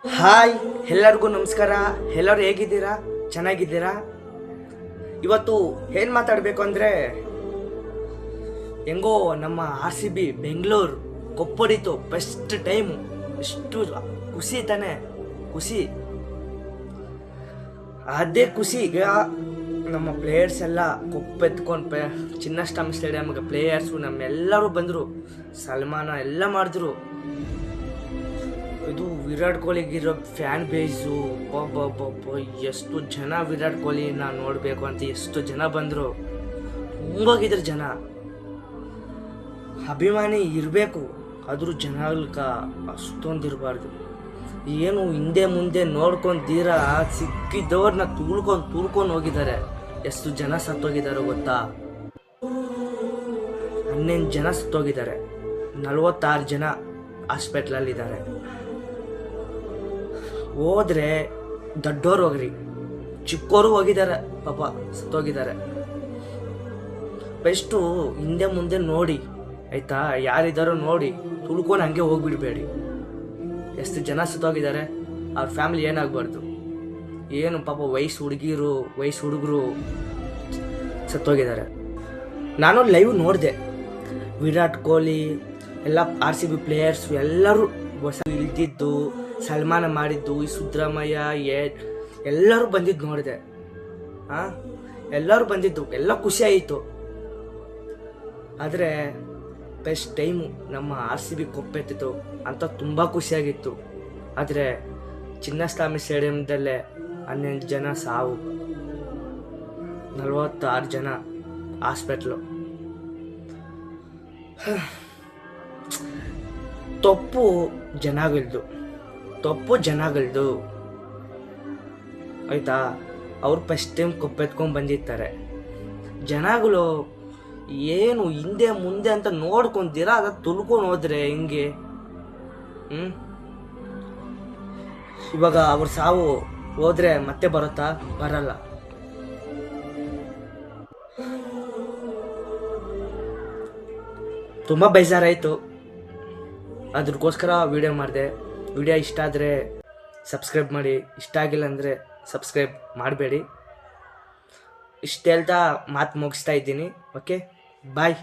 Hi, ಎಲ್ಲರಿಗೂ ನಮಸ್ಕಾರ. ಎಲ್ಲರೂ ಹೇಗಿದ್ದೀರಾ? ಚೆನ್ನಾಗಿದ್ದೀರಾ? ಇವತ್ತು ಏನು ಮಾತಾಡಬೇಕು ಅಂದರೆ, ಹೆಂಗೋ ನಮ್ಮ RCB ಬೆಂಗಳೂರು ಕೊಪ್ಪಡಿತು ಫಸ್ಟ್ ಟೈಮು. ಎಷ್ಟು ಖುಷಿ ತಾನೆ, ಖುಷಿ. ಅದೇ ಖುಷಿ ಈಗ ನಮ್ಮ ಪ್ಲೇಯರ್ಸ್ ಎಲ್ಲ ಕೊಪ್ಪೆತ್ಕೊಂಡು ಚಿನ್ನಸ್ವಾಮಿ ಸ್ಟೇಡಿಯಮ್ಗೆ ಪ್ಲೇಯರ್ಸು ನಮ್ಮೆಲ್ಲರೂ ಬಂದರು, ಸಲ್ಮಾನ ಎಲ್ಲ ಮಾಡಿದ್ರು. ಇದು ವಿರಾಟ್ ಕೊಹ್ಲಿಗಿರೋ ಫ್ಯಾನ್ ಬೇಸು ಎಷ್ಟು ಜನ ವಿರಾಟ್ ಕೊಹ್ಲಿನ ನೋಡಬೇಕು ಅಂತ ಎಷ್ಟು ಜನ ಬಂದರು. ತುಂಬೋಗಿದ್ರು ಜನ. ಅಭಿಮಾನಿ ಇರಬೇಕು, ಆದರೂ ಜನಕ ಅಷ್ಟೊಂದಿರಬಾರ್ದು. ಏನು ಹಿಂದೆ ಮುಂದೆ ನೋಡ್ಕೊಂತೀರಾ, ಸಿಕ್ಕಿದ್ದವ್ರನ್ನ ತುಳ್ಕೊಂಡು ಹೋಗಿದ್ದಾರೆ. ಎಷ್ಟು ಜನ ಸತ್ತೋಗಿದ್ದಾರೆ ಗೊತ್ತಾ? 11 ಜನ ಸತ್ತೋಗಿದ್ದಾರೆ, 46 ಜನ ಹಾಸ್ಪಿಟ್ಲಲ್ಲಿದ್ದಾರೆ. ಹೋದ್ರೆ ದೊಡ್ಡೋರು ಹೋಗ್ರಿ, ಚಿಕ್ಕೋರು ಹೋಗಿದ್ದಾರೆ, ಪಾಪ ಸತ್ತೋಗಿದ್ದಾರೆ. ಬೆಸ್ಟು ಹಿಂದೆ ಮುಂದೆ ನೋಡಿ ಆಯ್ತಾ, ಯಾರಿದ್ದಾರೋ ನೋಡಿ ತುಳ್ಕೊಂಡು ಹಂಗೆ ಹೋಗ್ಬಿಡ್ಬೇಡಿ. ಎಷ್ಟು ಜನ ಸತ್ತೋಗಿದ್ದಾರೆ, ಅವ್ರ ಫ್ಯಾಮಿಲಿ ಏನಾಗಬಾರ್ದು. ಏನು ಪಾಪ ವಯಸ್ಸು ಹುಡುಗರು ಸತ್ತೋಗಿದ್ದಾರೆ. ನಾನು ಲೈವ್ ನೋಡಿದೆ, ವಿರಾಟ್ ಕೊಹ್ಲಿ ಎಲ್ಲ RCB ಪ್ಲೇಯರ್ಸು ಎಲ್ಲರೂ ಹೊಸ ಇಳಿದಿದ್ದು, ಸಲ್ಮಾನ ಮಾಡಿದ್ದು, ಈ ಸಿದ್ದರಾಮಯ್ಯ ಎಲ್ಲರೂ ಬಂದಿದ್ದು ನೋಡಿದೆ. ಎಲ್ಲರೂ ಬಂದಿದ್ದು, ಎಲ್ಲ ಖುಷಿ ಆಯಿತು. ಆದರೆ ಬೆಸ್ಟ್ ಟೈಮು ನಮ್ಮ RCB ಕೊಪ್ಪೆತ್ತಿತ್ತು ಅಂತ ತುಂಬ ಖುಷಿಯಾಗಿತ್ತು. ಆದರೆ ಚಿನ್ನಸ್ವಾಮಿ ಸ್ಟೇಡಿಯಮ್ದಲ್ಲೇ 11 ಜನ ಸಾವು, 46 ಜನ ಹಾಸ್ಪಿಟ್ಲು. ತಪ್ಪು ಜನಗಳದು ಆಯ್ತಾ. ಅವ್ರು ಫಸ್ಟ್ ಟೈಮ್ ಕೊಪ್ಪೆತ್ಕೊಂಡು ಬಂದಿರ್ತಾರೆ. ಜನಗಳು ಏನು ಹಿಂದೆ ಮುಂದೆ ಅಂತ ನೋಡ್ಕೊಂತೀರಾ, ಅದ ತುಳ್ಕೊಂಡು ಹೋದ್ರೆ ಹಿಂಗೆ. ಇವಾಗ ಅವ್ರ ಸಾವು ಹೋದ್ರೆ ಮತ್ತೆ ಬರುತ್ತಾ? ಬರಲ್ಲ. ತುಂಬ ಬೇಜಾರಾಯಿತು, ಅದ್ರಗೋಸ್ಕರ ವಿಡಿಯೋ ಮಾಡಿದೆ. ವಿಡಿಯೋ ಇಷ್ಟ ಆದರೆ ಸಬ್ಸ್ಕ್ರೈಬ್ ಮಾಡಿ, ಇಷ್ಟ ಆಗಿಲ್ಲ ಅಂದರೆ ಸಬ್ಸ್ಕ್ರೈಬ್ ಮಾಡಬೇಡಿ. ಇಷ್ಟು ಹೇಳ್ತಾ ಮಾತು ಮುಗಿಸ್ತಾ ಇದ್ದೀನಿ. ಓಕೆ, ಬಾಯ್.